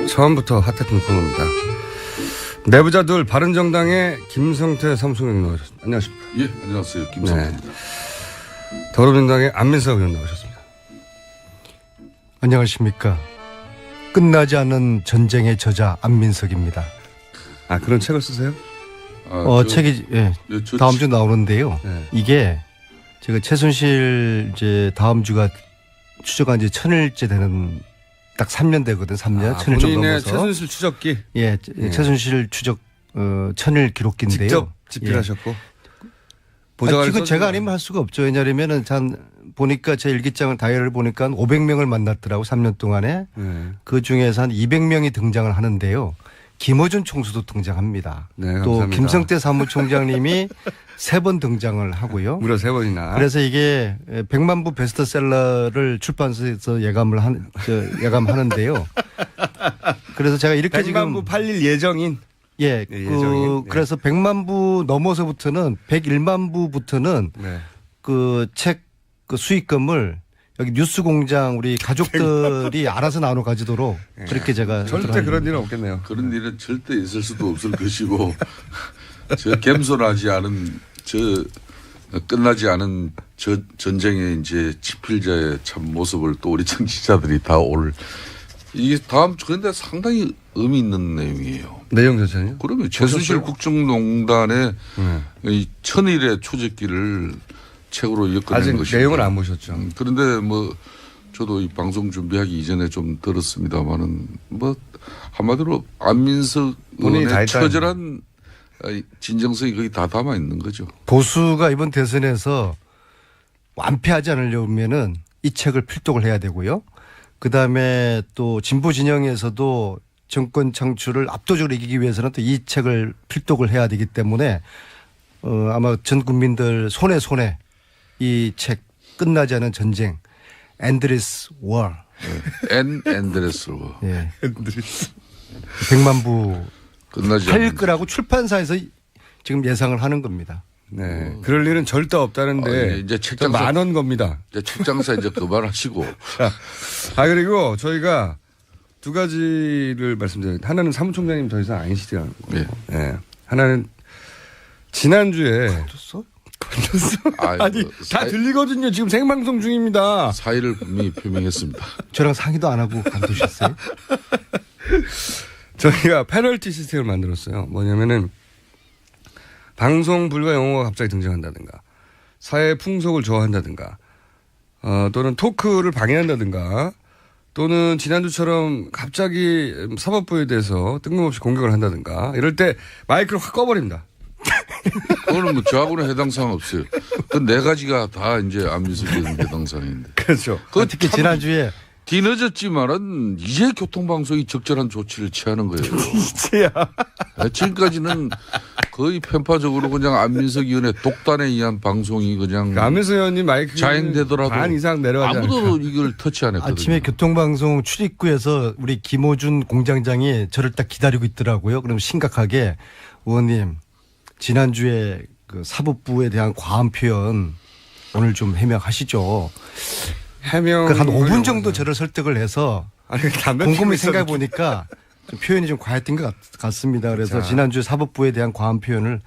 처음부터 핫했던 코너입니다. 내부자들 바른정당의 김성태 사무총장 나오셨습니다. 안녕하십니까? 예, 안녕하세요. 김성태입니다. 네. 더불어민주당의 안민석 의원 나오셨습니다. 안녕하십니까. 끝나지 않은 전쟁의 저자 안민석입니다. 아, 그런 책을 쓰세요? 책이 다음 주 나오는데요. 네. 이게 제가 최순실 이제 다음 주가 추적한 지 1000일째 되는 딱 3년 되거든. 3년. 1000일 정도 본인의 넘어서. 최순실 추적기. 예, 최순실 추적 1000일 기록기인데요. 직접 집필하셨고. 예. 이거 제가 아니면 할 수가 없죠. 왜냐하면은 보니까 제 일기장을 다이어리를 보니까 한 500명을 만났더라고 3년 동안에. 그 중에서 한 200명이 등장을 하는데요. 김어준 총수도 등장합니다. 네, 또 감사합니다. 김성태 사무총장님이 3번 등장을 하고요. 무려 3번이나. 그래서 이게 100만 부 베스트셀러를 출판사에서 예감하는데요. 그래서 제가 이렇게 100만 부 팔릴 예정인. 예, 네, 예정인. 그래서 100만 부 넘어서부터는 101만 부부터는 네. 그 책 그 수익금을 여기 뉴스공장 우리 가족들이 알아서 나눠 가지도록 그렇게 제가 절대 그런 일은 없겠네요. 그런 일은 절대 있을 수도 없을 것이고 저 겸손하지 않은 끝나지 않은 저 전쟁의 이제 집필자의 참 모습을 또 우리 청취자들이 다 이게 다음 주 근데 상당히 의미 있는 내용이에요. 내용 자체는요? 그러면 최순실 국정농단의 이 1000일의 초적기를 책으로 엮어낸 아직 것입니다. 내용을 안 보셨죠. 그런데 뭐 저도 이 방송 준비하기 이전에 좀 들었습니다마는 뭐 한마디로 안민석 본인이 다 의원의 했다는 처절한 진정성이 거의 다 담아 있는 거죠. 보수가 이번 대선에서 완패하지 않으려면은 이 책을 필독을 해야 되고요. 그다음에 또 진보 진영에서도 정권 창출을 압도적으로 이기기 위해서는 또 이 책을 필독을 해야 되기 때문에 아마 전 국민들 손에 이 책 끝나지 않은 전쟁 Endless War. 엔드레스 워. 예. 100만 부 끝나지 팔릴 않는. 거라고 출판사에서 지금 예상을 하는 겁니다. 네. 그럴 일은 절대 없다는데 이제 좀 많은 겁니다. 이제 책장사 이제 그만하시고. 그리고 저희가 두 가지를 말씀드려요. 하나는 사무총장님 더 이상 아니시더라고요. 네. 네. 하나는 지난주에 건졌어? 아니 다 들리거든요. 지금 생방송 중입니다. 사의를 분명히 표명했습니다. 저랑 상의도 안 하고 관두셨어요? 저희가 페널티 시스템을 만들었어요. 뭐냐면은 방송 불가 용어가 갑자기 등장한다든가 사회 풍속을 저하한다든가 또는 토크를 방해한다든가 또는 지난주처럼 갑자기 사법부에 대해서 뜬금없이 공격을 한다든가 이럴 때 마이크를 확 꺼버립니다. 그거는 뭐 저하고는 해당 사항 없어요. 그 네 가지가 다 이제 안민석이 해당 사항인데. 그렇죠. 특히 지난주에 뒤늦었지만은 이제 교통방송이 적절한 조치를 취하는 거예요. 이제야. 지금까지는 거의 편파적으로 그냥 안민석 의원의 독단에 의한 방송이 그냥 안민석 의원님 마이크 자행되더라도 반 이상 내려가지 아무도 않을까. 이걸 터치 안 했거든요. 아침에 교통방송 출입구에서 우리 김호준 공장장이 저를 딱 기다리고 있더라고요. 그럼 심각하게 의원님 지난주에 그 사법부에 대한 과한 표현 오늘 좀 해명하시죠. 해명 한 5분 정도 저를 설득을 해서 아니 담배 곰곰이 피우고 생각해 있었는데. 보니까 좀 표현이 좀 과했던 것 같습니다. 그래서 자. 지난주 사법부에 대한 과한 표현을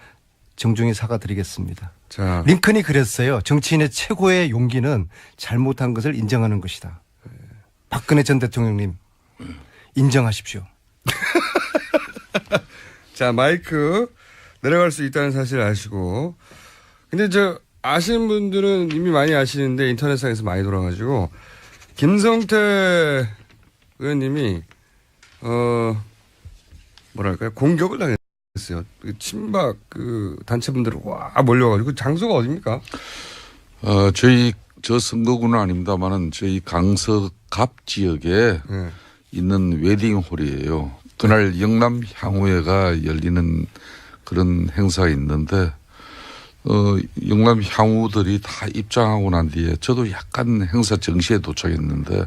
정중히 사과드리겠습니다. 자, 링컨이 그랬어요. 정치인의 최고의 용기는 잘못한 것을 인정하는 것이다. 박근혜 전 대통령님 인정하십시오. 자 마이크 내려갈 수 있다는 사실을 아시고 근데 아시는 분들은 이미 많이 아시는데 인터넷상에서 많이 돌아가지고 김성태 의원님이 뭐랄까요 공격을 당했어요. 친박 그 단체분들 와 몰려가지고 그 장소가 어디입니까? 저 선거구는 아닙니다만은 저희 강서갑 지역에 있는 웨딩홀이에요. 그날 영남 향후회가 열리는 그런 행사가 있는데 영남 향후들이 다 입장하고 난 뒤에 저도 약간 행사 정시에 도착했는데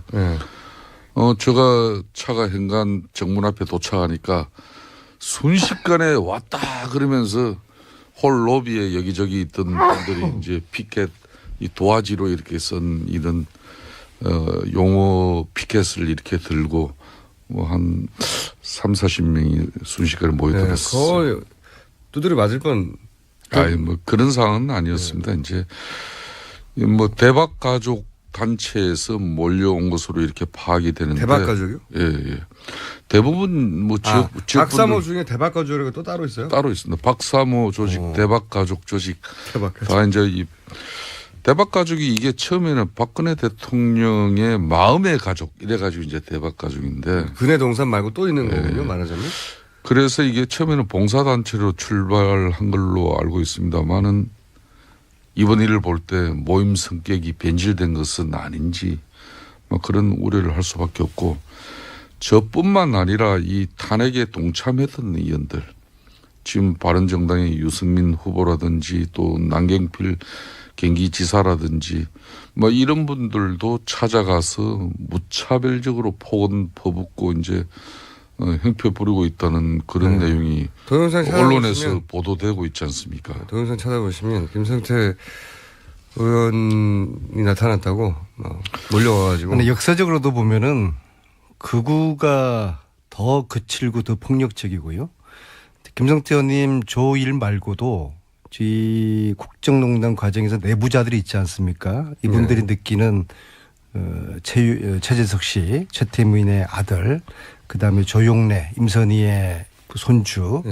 제가 차가 현관 정문 앞에 도착하니까 순식간에 왔다 그러면서 홀 로비에 여기저기 있던 분들이 이제 피켓 이 도화지로 이렇게 쓴 이런 용어 피켓을 이렇게 들고 뭐 한 40명이 순식간에 모여들었어요. 거의 두드려 맞을 뻔. 아니 뭐 그런 상황은 아니었습니다. 이제 뭐 대박 가족 단체에서 몰려온 것으로 이렇게 파악이 되는데. 대박 가족이요? 예, 예. 대부분 뭐 지역 박사모 중에 대박 가족이 또 따로 있어요? 따로 있습니다. 박사모 조직, 대박 가족 조직 대박 가족. 다 이제 이 대박 가족이 이게 처음에는 박근혜 대통령의 마음의 가족 이래가지고 이제 대박 가족인데. 근해 동산 말고 또 있는 거군요, 말하자면. 그래서 이게 처음에는 봉사단체로 출발한 걸로 알고 있습니다만은 이번 일을 볼 때 모임 성격이 변질된 것은 아닌지 뭐 그런 우려를 할 수밖에 없고 저뿐만 아니라 이 탄핵에 동참했던 의원들 지금 바른정당의 유승민 후보라든지 또 남경필 경기지사라든지 뭐 이런 분들도 찾아가서 무차별적으로 폭언 퍼붓고 이제 형편 부리고 있다는 그런 내용이 동영상 언론에서 보도되고 있지 않습니까? 동영상 찾아보시면 김성태 의원이 나타났다고 몰려와가지고. 근데 역사적으로도 보면은 극우가 더 거칠고 더 폭력적이고요. 김성태 의원님 조1 말고도 이 국정농단 과정에서 내부자들이 있지 않습니까? 이분들이 느끼는 최재석 씨, 최태민의 아들, 그다음에 조용래, 임선희의 그 손주,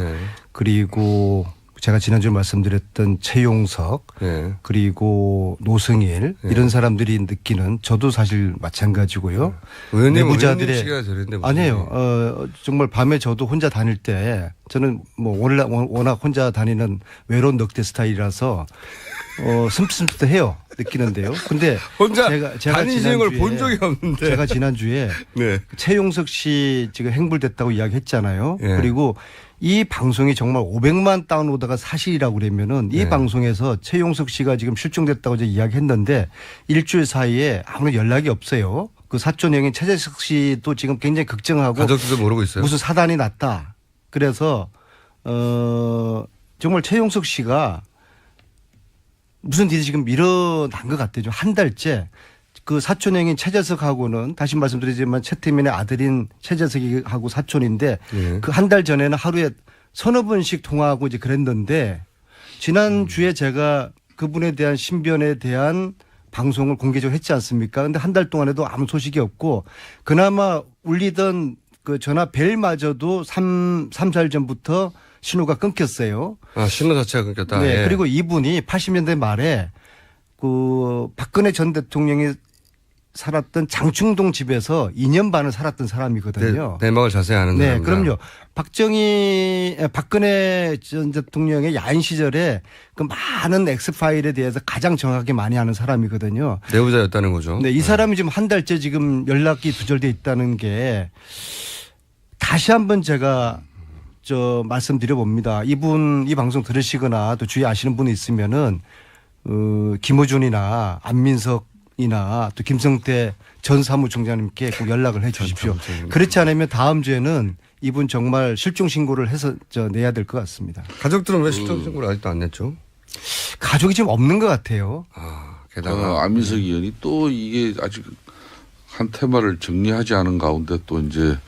그리고 제가 지난주에 말씀드렸던 최용석, 그리고 노승일 이런 사람들이 느끼는 저도 사실 마찬가지고요. 내부자들의 아니에요. 정말 밤에 저도 혼자 다닐 때 저는 뭐 워낙 혼자 다니는 외로운 넉대 스타일이라서 슴슴해요 느끼는데요. 근데 혼자 다니시는 걸 본 적이 없는데 제가 지난주에 최용석 씨 지금 행불됐다고 이야기했잖아요. 그리고 이 방송이 정말 500만 다운로드가 사실이라고 그러면은 이 방송에서 최용석 씨가 지금 실종됐다고 이제 이야기했는데 일주일 사이에 아무런 연락이 없어요. 그 사촌 형인 최재석 씨도 지금 굉장히 걱정하고 가족들도 모르고 있어요. 무슨 사단이 났다. 그래서 정말 최용석 씨가 무슨 일이 지금 일어난 것 같아요. 한 달째. 그 사촌형인 최재석하고는 다시 말씀드리지만 최태민의 아들인 최재석이하고 사촌인데 그 한 달 전에는 하루에 서너 번씩 통화하고 이제 그랬는데 지난주에 제가 그분에 대한 신변에 대한 방송을 공개적으로 했지 않습니까? 근데 한 달 동안에도 아무 소식이 없고 그나마 울리던 그 전화 벨마저도 3달 전부터 신호가 끊겼어요. 신호 자체가 끊겼다. 네. 그리고 이분이 80년대 말에 그 박근혜 전 대통령이 살았던 장충동 집에서 2년 반을 살았던 사람이거든요. 내막을 자세히 아는 네, 사람입니다. 그럼요. 박근혜 전 대통령의 야인 시절에 그 많은 엑스파일에 대해서 가장 정확하게 많이 아는 사람이거든요. 내부자였다는 거죠. 네, 이 사람이 지금 한 달째 지금 연락이 두절돼 있다는 게 다시 한번 제가 말씀드려 봅니다. 이분 이 방송 들으시거나 또 주위에 아시는 분이 있으면은 김어준이나 안민석이나 또 김성태 전 사무총장님께 꼭 연락을 해 주십시오. 그렇지 않으면 다음 주에는 이분 정말 실종 신고를 해서 내야 될 것 같습니다. 가족들은 왜 실종 신고를 아직도 안 냈죠? 가족이 지금 없는 것 같아요. 게다가 안민석 의원이 또 이게 아직 한 테마를 정리하지 않은 가운데 또 이제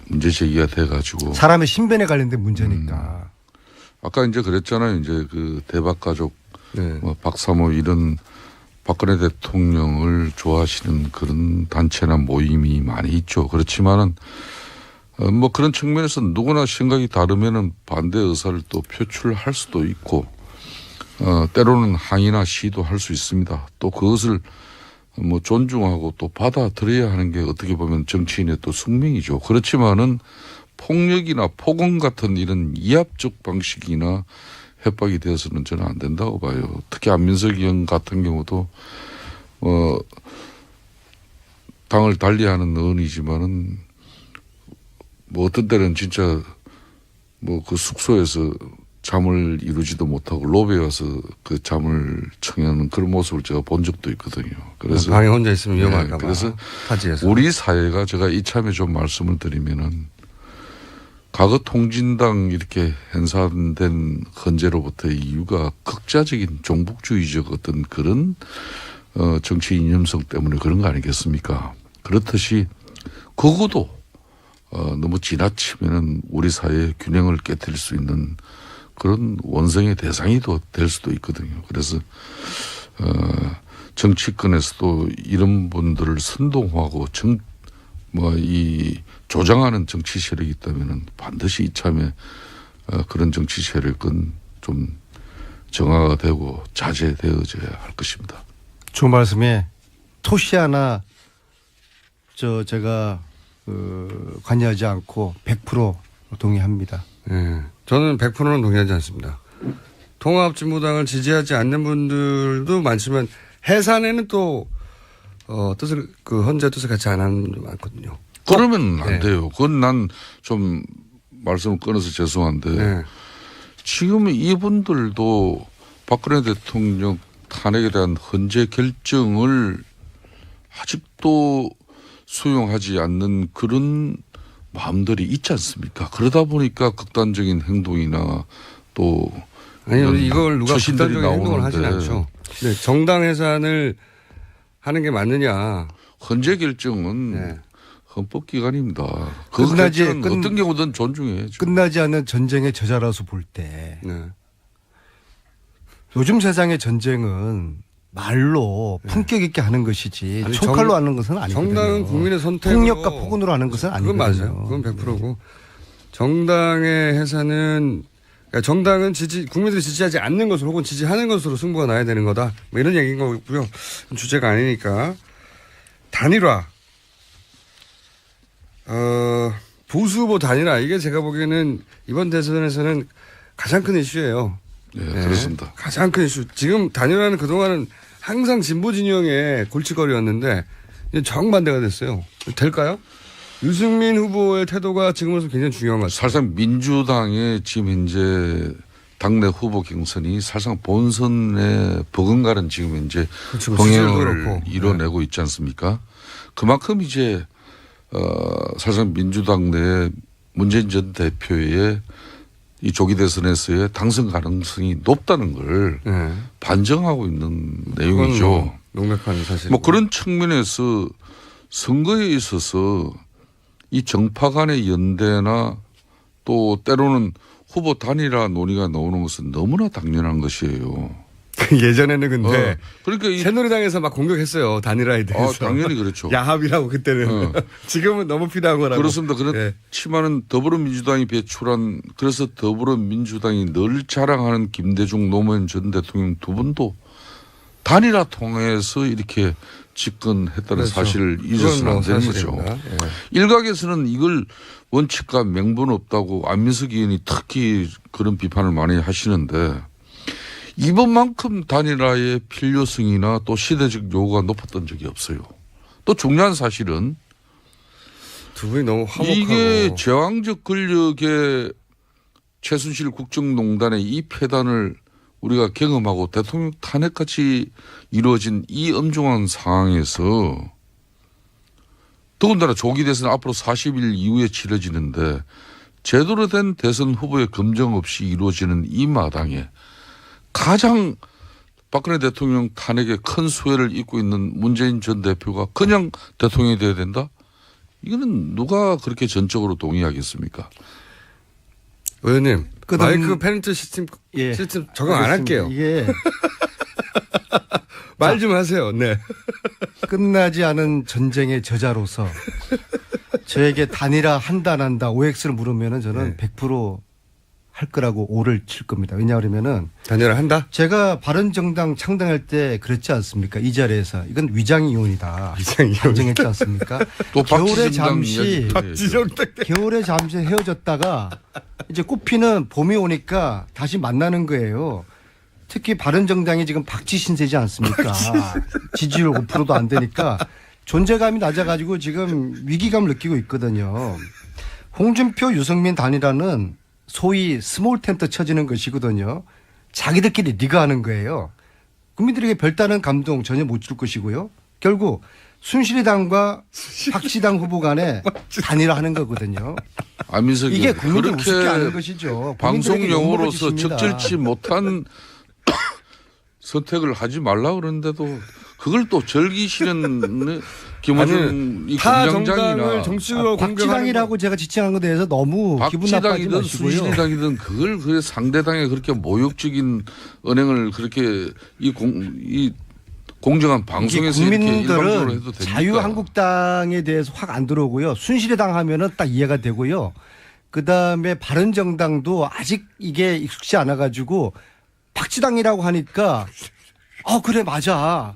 문제 제기가 돼가지고 사람의 신변에 관련된 문제니까. 아까 이제 그랬잖아요. 이제 그 대박 가족, 뭐 박사모 이런 박근혜 대통령을 좋아하시는 그런 단체나 모임이 많이 있죠. 그렇지만은 뭐 그런 측면에서 누구나 생각이 다르면은 반대 의사를 또 표출할 수도 있고 때로는 항의나 시도 할 수 있습니다. 또 그것을 뭐 존중하고 또 받아들여야 하는 게 어떻게 보면 정치인의 또 숙명이죠. 그렇지만은 폭력이나 폭언 같은 이런 이합적 방식이나 협박이 되어서는 저는 안 된다고 봐요. 특히 안민석 의원 같은 경우도 당을 달리하는 의원이지만은 뭐 어떤 때는 진짜 뭐 그 숙소에서 잠을 이루지도 못하고 로비에 와서 그 잠을 청하는 그런 모습을 제가 본 적도 있거든요. 그래서 방에 혼자 있으면 위험할까 봐. 그래서 타지에서. 우리 사회가 제가 이참에 좀 말씀을 드리면은 과거 통진당 이렇게 hen사된 헌재로부터의 이유가 극자적인 종북주의적 어떤 그런 정치 이념성 때문에 그런 거 아니겠습니까? 그렇듯이 극우도 너무 지나치면은 우리 사회의 균형을 깨뜨릴 수 있는 그런 원성의 대상이 될 수도 있거든요. 그래서 정치권에서도 이런 분들을 선동하고 이 조장하는 정치 세력이 있다면은 반드시 이참에 그런 정치 세력은 좀 정화가 되고 자제되어져야 할 것입니다. 좋은 말씀에 토시 하나 제가 관여하지 않고 100% 동의합니다. 예. 저는 100%는 동의하지 않습니다. 통합진보당을 지지하지 않는 분들도 많지만 해산에는 또 뜻을 헌재 뜻을 같이 안 하는 분도 많거든요. 그러면 안 네. 돼요. 그건 난 좀 말씀을 끊어서 죄송한데 네. 지금 이분들도 박근혜 대통령 탄핵에 대한 헌재 결정을 아직도 수용하지 않는 그런 마음들이 있지 않습니까? 그러다 보니까 극단적인 행동이나 또 아니요, 이걸 누가 처신들이 극단적인 행동을 하진 나오는데 않죠. 네, 정당 해산을 하는 게 맞느냐. 헌재 결정은 네. 헌법기관입니다. 그 끝나지- 결정은 어떤 경우든 존중해야죠. 끝나지 않는 전쟁의 저자라서 볼 때 네. 요즘 세상의 전쟁은 말로 품격 있게 하는 것이지 아니, 총칼로 하는 것은 아니거든요. 정당은 국민의 선택으로. 폭력과 폭언으로 하는 것은 그건 아니거든요. 맞아요. 그건 100%고. 정당의 해산은 그러니까 정당은 국민들이 지지하지 않는 것으로 혹은 지지하는 것으로 승부가 나야 되는 거다. 뭐 이런 얘기인 거고요. 주제가 아니니까. 단일화. 보수 후보 단일화. 이게 제가 보기에는 이번 대선에서는 가장 큰 이슈예요. 네, 그렇습니다. 가장 큰 이슈. 지금 단일화는 그동안은 항상 진보 진영의 골칫거리였는데 이제 정반대가 됐어요. 될까요? 유승민 후보의 태도가 지금으로서 굉장히 중요한 것 같아요. 사실상 민주당의 지금 현재 당내 후보 경선이 사실상 본선에 버금가는 지금 현재 그렇죠. 병행을 그렇고. 이뤄내고 있지 않습니까? 그만큼 이제 사실상 민주당 내 문재인 전 대표의 이 조기 대선에서의 당선 가능성이 높다는 걸 네. 반증하고 있는 그건 내용이죠. 뭐 명백한 사실. 뭐 그런 측면에서 선거에 있어서 이 정파 간의 연대나 또 때로는 후보 단일화 논의가 나오는 것은 너무나 당연한 것이에요. 예전에는 근데 그러니까 새누리당에서 막 공격했어요. 단일화에 대해서. 당연히 그렇죠. 야합이라고 그때는. 지금은 너무 필요한 거라고. 그렇습니다. 그렇지만은 더불어민주당이 배출한 그래서 더불어민주당이 늘 자랑하는 김대중 노무현 전 대통령 두 분도 단일화 통해서 이렇게 집권했다는 그렇죠. 사실을 잊어서는 안 되는 거죠. 예. 일각에서는 이걸 원칙과 명분 없다고 안민석 의원이 특히 그런 비판을 많이 하시는데 이번만큼 단일화의 필요성이나 또 시대적 요구가 높았던 적이 없어요. 또 중요한 사실은 두 분이 너무 화목하고. 이게 제왕적 권력의 최순실 국정농단의 이 폐단을 우리가 경험하고 대통령 탄핵까지 이루어진 이 엄중한 상황에서 더군다나 조기 대선 앞으로 40일 이후에 치러지는데 제대로 된 대선 후보의 검증 없이 이루어지는 이 마당에 가장 박근혜 대통령 탄핵에 큰 수혜를 입고 있는 문재인 전 대표가 그냥 대통령이 돼야 된다? 이거는 누가 그렇게 전적으로 동의하겠습니까? 의원님, 그다음- 마이크 페넌트 시스템 예. 적용 안 할게요. 이게 말 좀 하세요. 네. 끝나지 않은 전쟁의 저자로서 저에게 단일화 한다 안 한다 OX를 물으면은 저는 100% 할 거라고 오를 칠 겁니다. 왜냐하면은 단일화 한다? 제가 바른정당 창당할 때 그랬지 않습니까? 이 자리에서 이건 위장이혼이다. 위장이혼. 반증했지 않습니까? 또 겨울에 박지정 잠시 겨울에 잠시 헤어졌다가 이제 꽃피는 봄이 오니까 다시 만나는 거예요. 특히 바른정당이 지금 박쥐 신세지 않습니까? 지지율 5%도 안 되니까 존재감이 낮아가지고 지금 위기감을 느끼고 있거든요. 홍준표, 유승민 단일화는 소위 스몰 텐트 쳐지는 것이거든요. 자기들끼리 리그하는 거예요. 국민들에게 별다른 감동 전혀 못 줄 것이고요. 결국 순실이당과 박시당 후보 간에 단일화하는 거거든요. 안민석 이게 의원, 국민들 그렇게 우습게 하는 것이죠. 방송 국민들에게 용어로서 욕먹어주십니다. 적절치 못한 선택을 하지 말라 그러는데도 그걸 또 즐기시는 김어준 이 타 공장장이나 정당을 정치적으로 공격하는 박지당이라고 제가 지칭한 것에 대해서 너무 기분 나빠하지 박지당이든 마시고요. 순신이당이든 그걸 그 상대당에 그렇게 모욕적인 언행을 그렇게 이 공정한 방송에서 이렇게 일방적으로 해도 국민들은 됩니까? 자유한국당에 대해서 확 안 들어오고요. 순실이당 하면은 딱 이해가 되고요. 그다음에 바른정당도 아직 이게 익숙지 않아 가지고 박지당이라고 하니까 그래 맞아.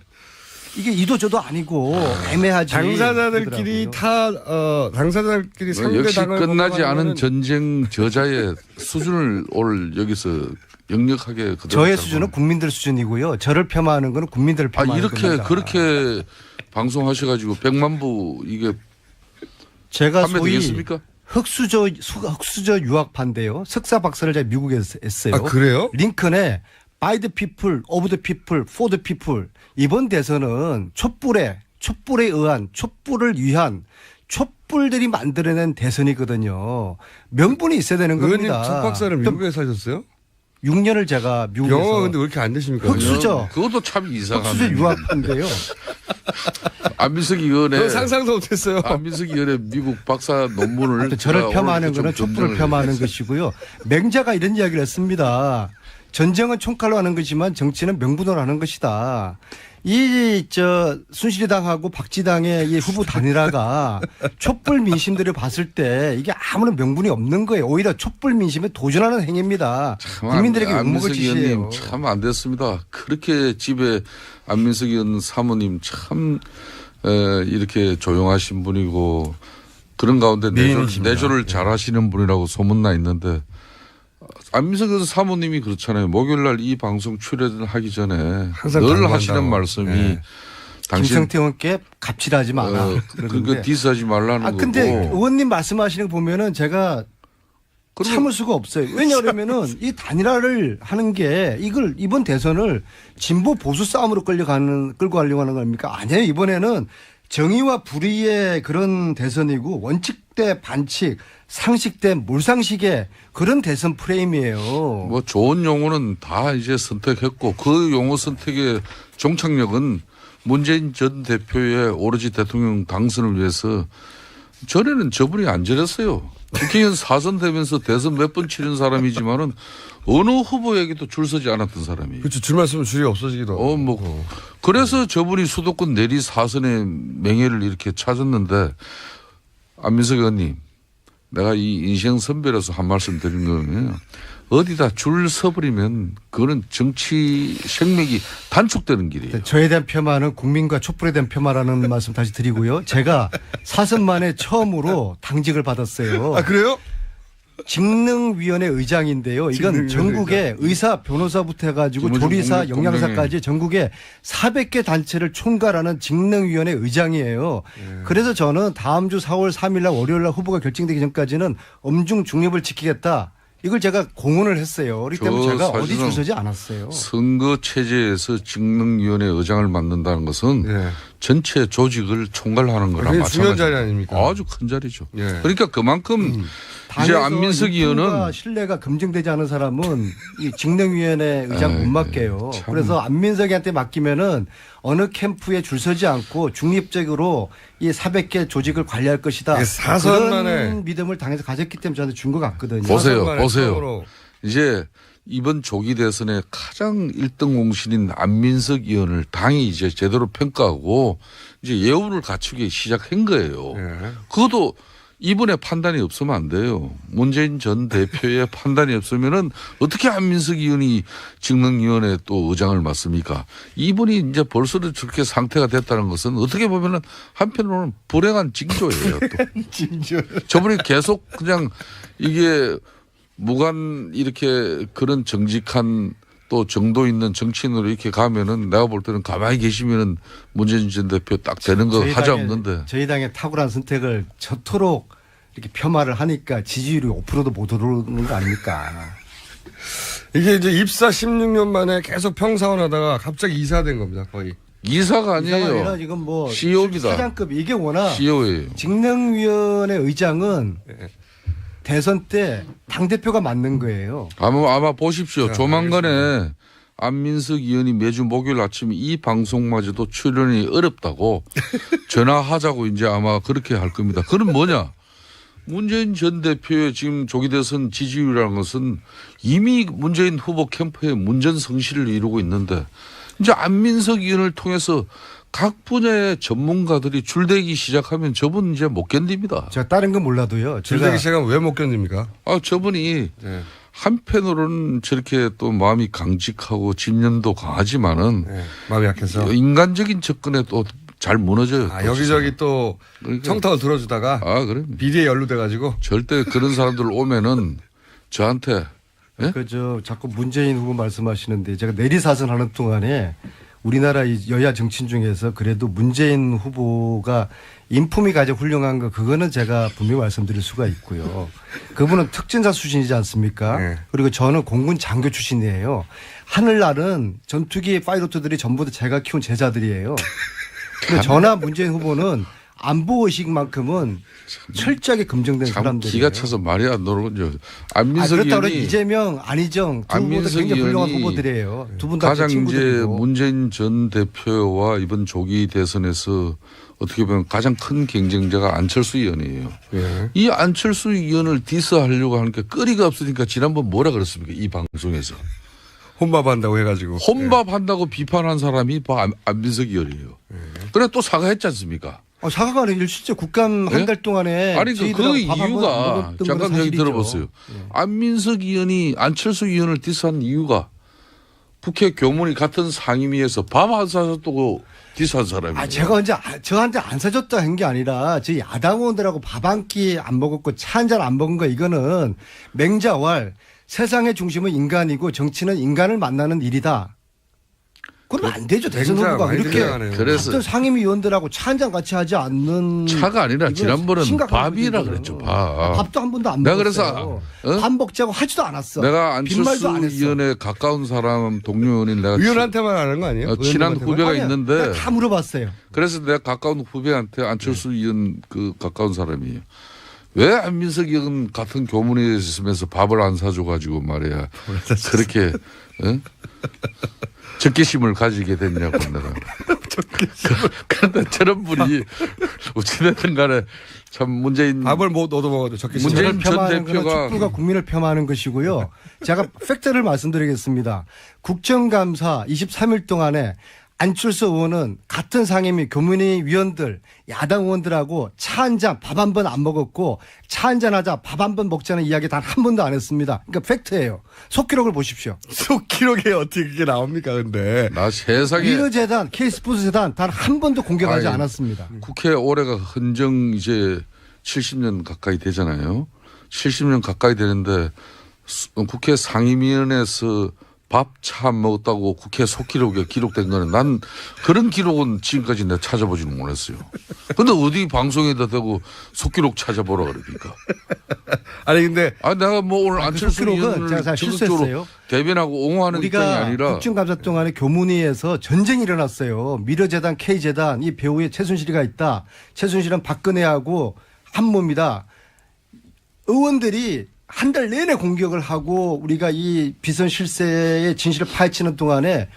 이게 이도저도 아니고 애매하지. 당사자들끼리 그러더라고요. 당사자들끼리 역시 상대당을 끝나지 않은 공격하면은 전쟁 저자의 수준을 오늘 여기서 역력하게 그대로 저의 잡아. 수준은 국민들 수준이고요. 저를 폄하하는 거는 국민들을 폄하하는 이렇게 겁니다. 그렇게 방송하셔가지고 100만 부 이게 제가 소위 판매되겠습니까? 흑수저 유학파인데요. 석사 박사를 제가 미국에서 했어요. 아, 그래요? 링컨에 by the people, of the people, for the people. 이번 대선은 촛불에 의한, 촛불을 위한 촛불들이 만들어낸 대선이거든요. 명분이 있어야 되는 의원님 겁니다. 석박사를 미국에서 하셨어요? 6년을 제가 미국에서 영어가 근데 왜 이렇게 안 되십니까? 흑수저. 그것도 참 이상하네. 흑수저 유학파인데요. 안민석 의원의 저 상상도 못했어요. 안민석 의원의 미국 박사 논문을 저를 제가 폄하하는 오늘 좀 거는 촛불을 검증을 폄하하는 했어요. 것이고요. 맹자가 이런 이야기를 했습니다. 전쟁은 총칼로 하는 것이지만 정치는 명분으로 하는 것이다. 순실이당하고 박지당의 이 후보 단일화가 촛불 민심들을 봤을 때 이게 아무런 명분이 없는 거예요. 오히려 촛불 민심에 도전하는 행위입니다. 국민들에게 욕먹을 짓이에요. 참 안 됐습니다. 그렇게 집에 안민석 의원 사모님 참 이렇게 조용하신 분이고 그런 가운데 미인이십니다. 내조를 잘하시는 분이라고 소문나 있는데 안민석 의원 사모님이 그렇잖아요. 목요일 날 이 방송 출연을 하기 전에 항상 늘 당부한다고. 하시는 말씀이 네. 당신 김성태 의원께 갑질하지 마라. 그러니까 디스하지 말라는 근데 거고. 의원님 말씀하시는 거 보면은 제가 참을 수가 없어요. 왜냐하면은 이 단일화를 하는 게 이번 대선을 진보 보수 싸움으로 끌고 가려고 하는 겁니까? 아니에요. 이번에는 정의와 불의의 그런 대선이고 원칙 대 반칙, 상식 대 몰상식의 그런 대선 프레임이에요. 뭐 좋은 용어는 다 이제 선택했고 그 용어 선택의 종착역은 문재인 전 대표의 오로지 대통령 당선을 위해서 전에는 저분이 안 저랬어요. 국회의원 4선 되면서 대선 몇 번 치른 사람이지만은 어느 후보에게도 줄 서지 않았던 사람이. 그렇죠. 줄만 쓰면 줄이 없어지기도 하고. 그래서 저분이 수도권 내리 4선의 명예를 이렇게 찾았는데 안민석 의원님 내가 이 인생 선배로서 한 말씀 드린 거는 어디다 줄 서버리면 그거는 정치 생맥이 단축되는 길이에요. 저에 대한 폄하는 국민과 촛불에 대한 폄하라는 말씀 다시 드리고요. 제가 4선 만에 처음으로 당직을 받았어요. 아, 그래요? 직능위원회 의장인데요. 이건 전국에 의사, 변호사부터 해가지고 김어준 조리사, 공병- 영양사까지 전국에 400개 단체를 총괄하는 직능위원회 의장이에요. 그래서 저는 다음 주 4월 3일 날 월요일 날 후보가 결정되기 전까지는 엄중 중립을 지키겠다. 이걸 제가 공언을 했어요. 그렇기 때문에 제가 어디 사실상 줄 서지 않았어요. 선거 체제에서 직능위원회 의장을 맡는다는 것은 예. 전체 조직을 총괄하는 거랑 굉장히 중요한 마찬가지입니다. 자리 아닙니까? 아주 큰 자리죠. 예. 그러니까 그만큼 이제 당에서 안민석 인품과 의원은 신뢰가 검증되지 않은 사람은 이 직능위원회 의장 못 맡겨요. 참. 그래서 안민석이한테 맡기면은 어느 캠프에 줄 서지 않고 중립적으로 이 400개 조직을 관리할 것이다. 이게 사선 그런 만에 믿음을 당에서 가졌기 때문에 저한테 준 것 같거든요. 보세요. 사선만에 보세요. 처음으로. 이제 이번 조기 대선의 가장 1등 공신인 안민석 의원을 당이 이제 제대로 평가하고 이제 예우를 갖추기 시작한 거예요. 예. 그것도 이번에 판단이 없으면 안 돼요. 문재인 전 대표의 판단이 없으면은 어떻게 안민석 의원이 직능위원회 또 의장을 맡습니까? 이분이 이제 벌써 저렇게 상태가 됐다는 것은 어떻게 보면은 한편으로는 불행한 징조예요. 또. 저분이 계속 그냥 이게 무관 이렇게 그런 정직한 또 정도 있는 정치인으로 이렇게 가면은 내가 볼 때는 가만히 계시면은 문재인 전 대표 딱 되는 거 하자 없는데. 저희 당의 탁월한 선택을 저토록 이렇게 폄하를 하니까 지지율이 5%도 못 오르는 거 아닙니까? 이게 이제 입사 16년 만에 계속 평사원하다가 갑자기 이사된 겁니다. 거의. 이사가 이사가 아니라 아니에요. 지금 뭐 CEO입니다. 사장급 이게 워낙 CEO예요. 직능위원회 의장은 대선 때 당대표가 맡는 거예요. 아마 보십시오. 조만간에 안민석 의원이 매주 목요일 아침 이 방송마저도 출연이 어렵다고 전화하자고 이제 아마 그렇게 할 겁니다. 그건 뭐냐? 문재인 전 대표의 지금 조기 대선 지지율이라는 것은 이미 문재인 후보 캠프의 문전성시를 이루고 있는데 이제 안민석 의원을 통해서 각 분야의 전문가들이 줄대기 시작하면 저분 이제 못 견딥니다. 제가 다른 건 몰라도요. 줄대기 시작은 왜 못 견딥니까? 저분이 네. 한편으로는 저렇게 또 마음이 강직하고 진념도 강하지만은 네. 마음이 약해서. 인간적인 접근에 또 잘 무너져요. 여기저기 또 그러니까. 청탁을 들어주다가 그래. 비리에 연루돼가지고. 절대 그런 사람들 오면은 저한테 예? 자꾸 문재인 후보 말씀하시는데 제가 내리사선 하는 동안에 우리나라 이 여야 정치인 중에서 그래도 문재인 후보가 인품이 가장 훌륭한 거 그거는 제가 분명히 말씀드릴 수가 있고요. 그분은 특전사 수준이지 않습니까? 네. 그리고 저는 공군 장교 출신이에요. 하늘날은 전투기 파이로트들이 전부 다 제가 키운 제자들이에요. 근데 저나 문재인 후보는 안보 의식만큼은 철저하게 검증된 참 사람들이에요. 기가 차서 말이 안 나오는군요. 안민석 그렇다고 의원이 이재명, 안희정 두 분도 안민석 굉장히 훌륭한 의원이 후보들이에요. 두 분 다 가장 이제 친구들이고. 문재인 전 대표와 이번 조기 대선에서 어떻게 보면 가장 큰 경쟁자가 안철수 의원이에요. 예. 이 안철수 의원을 디스하려고 하는 게 거리가 없으니까 지난번 뭐라 그랬습니까? 이 방송에서. 혼밥한다고 해가지고. 혼밥한다고 비판한 사람이 바로 안민석 의원이에요. 그래 또 사과했지 않습니까? 사과가 아니라 실제 국감 예? 한 달 동안에 아니 그 저희들하고 밥한 이유가 번 먹었던 건 잠깐 얘기 사실이죠. 들어보세요. 안민석 의원이 안철수 의원을 디스한 이유가 국회 교문이 같은 상임위에서 밥 안 사줬다고 디스한 사람이에요. 제가 언제 저한테 안 사줬다 한 게 아니라 저희 야당 의원들하고 밥 한 끼 안 먹었고 차 한 잔 안 먹은 거 이거는 맹자왈 세상의 중심은 인간이고 정치는 인간을 만나는 일이다. 그러면 안 되죠. 대선 맹자 후보가 많이 그렇게 들어가네요. 그래서 같은 상임위 의원들하고 차 한 잔 같이 하지 않는 차가 아니라 이건 지난번은 심각한 밥이라 문제잖아요. 그랬죠. 밥. 밥도 한 번도 안 내가 먹었어요. 그래서, 밥 먹자고 하지도 않았어. 내가 빈말도 안철수 안 했어. 의원에 가까운 사람 동료 의원인 내가 의원한테만 하는 거 아니에요? 친한 의원님한테만? 후배가 아니야. 있는데 내가 다 물어봤어요. 그래서 내가 가까운 후배한테 안철수 의원 그 가까운 사람이에요. 왜 안민석 의원 같은 교문에 있으면서 밥을 안 사줘 가지고 말이야 그렇게 적개심을 가지게 됐냐고 내가. 그런데 저런 분이 어찌됐든 간에 참 문재인 밥을 못 얻어먹어도 적게 문재인 저를 전 폄하하는 것은 대표가 촛불과 국민을 폄하하는 것이고요. 제가 팩트를 말씀드리겠습니다. 국정감사 23일 동안에 안철수 의원은 같은 상임위 교문위 위원들 야당 의원들하고 차 한 잔 밥 한 번 안 먹었고 차 한 잔 하자 밥 한 번 먹자는 이야기 단 한 번도 안 했습니다. 그러니까 팩트예요. 속기록을 보십시오. 속기록에 어떻게 그게 나옵니까 근데. 나 세상에 미르재단 K스포츠재단 단 한 번도 공격하지 아이, 않았습니다. 국회 올해가 헌정 이제 70년 가까이 되잖아요. 70년 가까이 되는데 국회 상임위원회에서 밥 차 안 먹었다고 국회 속기록에 기록된 거는 난 그런 기록은 지금까지 내가 찾아보지는 못했어요. 근데 어디 방송에다 대고 속기록 찾아보라 그러니까. 아니 근데 내가 뭐 오늘 안철수 속기록은 의원을 제가 잘 적극적으로 실수했어요. 대변하고 옹호하는 입장이 우리가 아니라 국정감사 동안에 교문위에서 전쟁이 일어났어요. 미르재단, K재단 이 배우에 최순실이가 있다. 최순실은 박근혜하고 한 몸이다. 의원들이 한 달 내내 공격을 하고 우리가 이 비선 실세의 진실을 파헤치는 동안에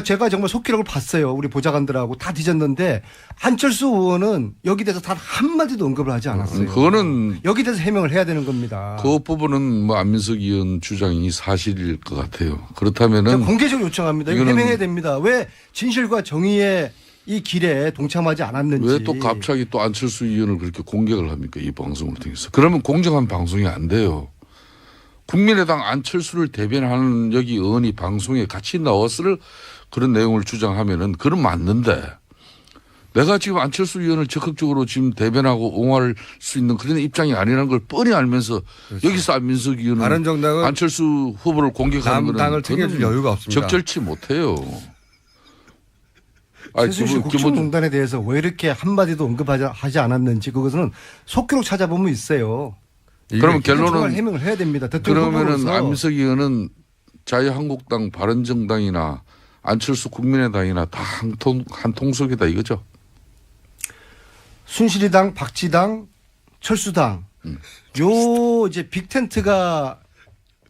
제가 정말 속기록을 봤어요. 우리 보좌관들하고 다 뒤졌는데 안철수 의원은 여기 대해서 단 한마디도 언급을 하지 않았어요. 그거는 여기 대해서 해명을 해야 되는 겁니다. 그 부분은 뭐 안민석 의원 주장이 사실일 것 같아요. 제가 그렇다면은 공개적으로 요청합니다. 이거 이거는- 해명해야 됩니다. 왜 진실과 정의의 이 길에 동참하지 않았는지. 왜 또 갑자기 또 안철수 의원을 그렇게 공격을 합니까? 이 방송을 통해서. 그러면 공정한 방송이 안 돼요. 국민의당 안철수를 대변하는 여기 의원이 방송에 같이 나왔을 그런 내용을 주장하면은 그건 맞는데 내가 지금 안철수 의원을 적극적으로 지금 대변하고 옹호할 수 있는 그런 입장이 아니라는 걸 뻔히 알면서 여기서 안민석 의원은 바른정당은 안철수 후보를 공격하는 거는 남당을 챙겨줄 그건 여유가 없습니다. 적절치 못해요. 아니, 최순실 국정농단에 대해서 왜 이렇게 한마디도 언급하지 않았는지 그것은 속기록 찾아보면 있어요. 그러면 정말 결론은 해명을 해야 됩니다. 대통령 그러면은 후보로서 안민석 의원은 자유한국당, 바른정당이나 안철수 국민의당이나 다 한 통속이다 이거죠.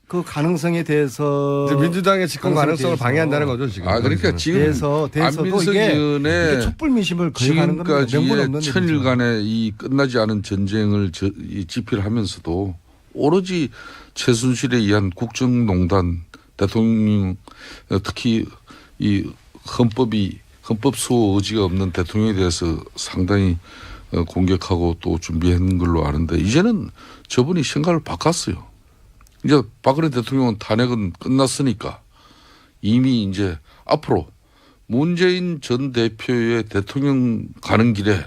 그 가능성에 대해서 이제 민주당의 집권 가능성을 대해서 방해한다는 거죠 지금. 그러니까 지금 대해서도 안민석 이게 의원의 촛불 민심을 거행하는 겁니다. 명분 지금까지의 없는 천일간의 이 끝나지 않은 전쟁을 이 집필하면서도 오로지 최순실에 의한 국정농단 대통령 특히 이 헌법 수호 의지가 없는 대통령에 대해서 상당히 공격하고 또 준비한 걸로 아는데 이제는 저분이 생각을 바꿨어요. 이제 박근혜 대통령은 탄핵은 끝났으니까 이미 이제 앞으로 문재인 전 대표의 대통령 가는 길에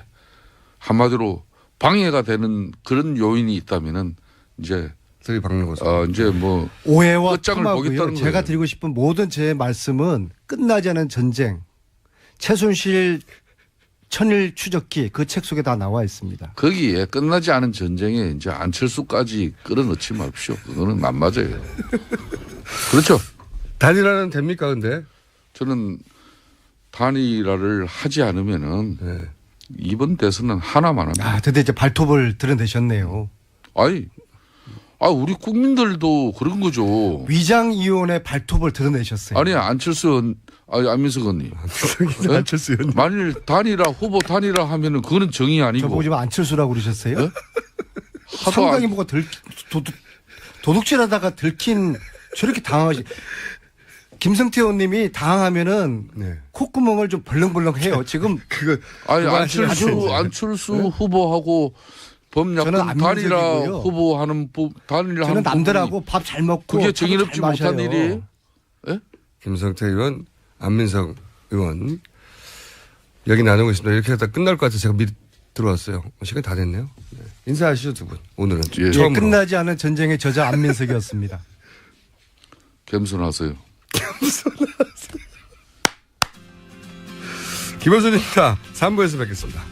한마디로 방해가 되는 그런 요인이 있다면은 이제 들이박는 거죠. 이제 뭐 오해와 끝장을 폄하고요. 보겠다는 제가 거예요. 드리고 싶은 모든 제 말씀은 끝나지 않은 전쟁, 최순실 천일 추적기 그 책 속에 다 나와 있습니다. 거기에 끝나지 않은 전쟁에 이제 안철수까지 끌어넣지 마십시오. 그거는 안 맞아요. 그렇죠. 단일화는 됩니까 근데? 저는 단일화를 하지 않으면은 네. 이번 대선은 하나만 합니다. 아, 드디어 이제 발톱을 드러내셨네요. 우리 국민들도 그런 거죠. 위장이혼의 발톱을 드러내셨어요. 아니 안민석 의원님. 네? 안철수 의원. 만일 단일화 후보 단일화 하면은 그거는 정의 아니고. 저보고 지금 안철수라고 그러셨어요? 네? 상당히 뭐가 도둑질하다가 들킨 저렇게 당하시. 김성태 의원님이 당하면은 네. 콧구멍을 좀 벌렁벌렁해요. 지금 그거 안철수 후보하고 저는 범야권 단일화 안민석이고요. 후보하는 단일화 저는 남들하고 밥 잘 먹고 그게 밥을 정의롭지 잘 못한 마셔요. 일이에요. 예? 김성태 의원, 안민석 의원 여기 나누고 있습니다. 이렇게 하다 끝날 것 같아서 제가 미리 들어왔어요. 시간이 다 됐네요. 네. 인사하시죠 두 분. 오늘은 예. 처음으로. 끝나지 않은 전쟁의 저자 안민석이었습니다. 겸손하세요. 김호준입니다. 3부에서 뵙겠습니다.